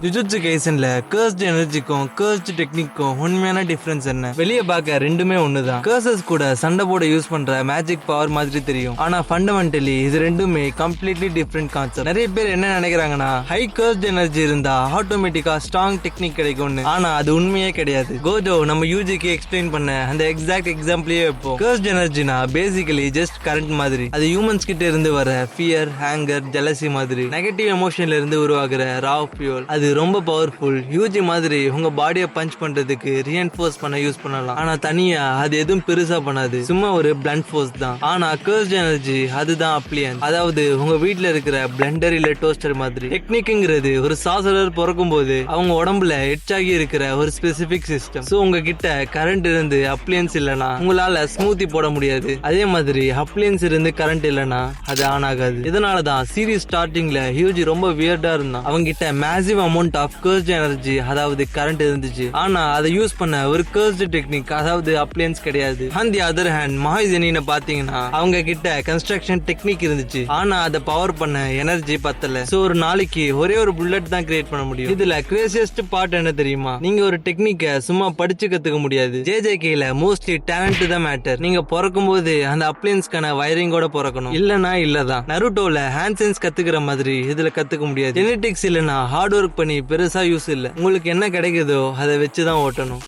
Jujutsu கைசன்ல cursed எனர்ஜிக்கும் cursed டெக்னிக்கும் உண்மையான difference என்ன? வெளியே பார்க்க ரெண்டுமே ஒண்ணுதான். கர்சஸ் கூட சண்டை போட யூஸ் பண்ற மேஜிக் பவர் மாதிரி தெரியும். ஆனா ஃபண்டமெண்டலி இது ரெண்டுமே கம்ப்ளீட்லி டிஃபரெண்ட் கான்செப்ட். நிறைய பேர் என்ன நினைக்கிறாங்கன்னா ஹை கர்ஸ்ட் எனர்ஜி இருந்தா ஆட்டோமேட்டிக்கா ஸ்ட்ராங் டெக்னிக் கிடைக்கும்னு. ஆனா அது உண்மையே கிடையாது. கோஜோ நம்ம யூஜிக்கு எக்ஸ்பிளைன் பண்ண அந்த எக்ஸாக்ட் எக்ஸாம்பிளே வைப்போம். கர்ஸ்ட் எனர்ஜினா பேசிக்கலி ஜஸ்ட் கரண்ட் மாதிரி. அது ஹியூமன்ஸ் கிட்ட இருந்து வர ஃபியர், ஹேங்கர், ஜெலசி மாதிரி நெகட்டிவ் எமோஷன்ல இருந்து உருவாகுற ரா ஃபியூல். அது ரொம்ப பவர்ஃபுல். யூஜி மாதிரி உங்க பாடியை பஞ்ச் பண்றதுக்கு ரீஎன்ஃபோர்ஸ் பண்ண யூஸ் பண்ணலாம். ஆனா தனியா அது எதுவும் பெருசா பண்ணாது. சும்மா ஒரு பிளண்ட் ஃபோர்ஸ் தான். ஆனா கர்ஸ்ட் எனர்ஜி அதுதான் அப்ளியன்ஸ். அதாவது உங்க வீட்டுல இருக்கிற பிளெண்டர் இல்ல டோஸ்டர் மாதிரி. டெக்னிக்ங்கிறது ஒரு சாசரர் பிறக்கும் போது அவங்க உடம்புல எச்சாகி இருக்கிற ஒரு ஸ்பெசிபிக் சிஸ்டம். சோ உங்ககிட்ட கரண்ட் இருந்து அப்ளியன்ஸ் இல்லனா உங்களால ஸ்மூத்தி போட முடியாது. அதே மாதிரி அப்ளியன்ஸ் இருந்து கரண்ட் இல்லனா அது ஆன் ஆகாது. இதனாலதான் சீரீஸ் ஸ்டார்டிங்ல ஹியூஜி ரொம்ப வியர்டா இருந்தான். அவங்க கிட்ட massive amount of cursed energy அதாவது கரண்ட் இருந்துச்சு. ஆனா அதை யூஸ் பண்ண ஒரு கர்ஸ்ட் டெக்னிக் அதாவது அப்ளையன்ஸ் கிடையாது. ஆன் தி அதர் ஹேண்ட் மஹாஜனின பாத்தீங்கன்னா அவங்க கிட்ட கன்ஸ்ட்ரக்ஷன் டெக்னிக் இருந்துச்சு. ஆனா அதை பவர் பண்ண எனர்ஜி பத்தல. சோ ஒரு நாளைக்கு ஒரே ஒரு புல்லட் தான் கிரியேட் பண்ண முடியும். இதுல கிரேசியஸ்ட் பார்ட் என்ன தெரியுமா? நீங்க ஒரு டெக்னிக்க சும்மா படிச்சு கத்துக்க முடியாது. ஜேஜேகேல மோஸ்ட்லி டேலண்ட் தான் மேட்டர். நீங்க பிறக்கும் போது அந்த அப்ளையன்ஸ்க்கான வயரிங்கோட பிறக்கணும். இல்லனா இல்லதான். நருட்டோல ஹேண்ட் சென்ஸ் கத்துக்கிற மாதிரி இதுல கத்துக்க முடியாது. ஜெனெடிக்ஸ் இல்லனா ஹார்ட் ஒர்க் பண்ணி பெருசா யூஸ் இல்ல. உங்களுக்கு என்ன கிடைக்குதோ அதை வச்சுதான் ஓட்டணும்.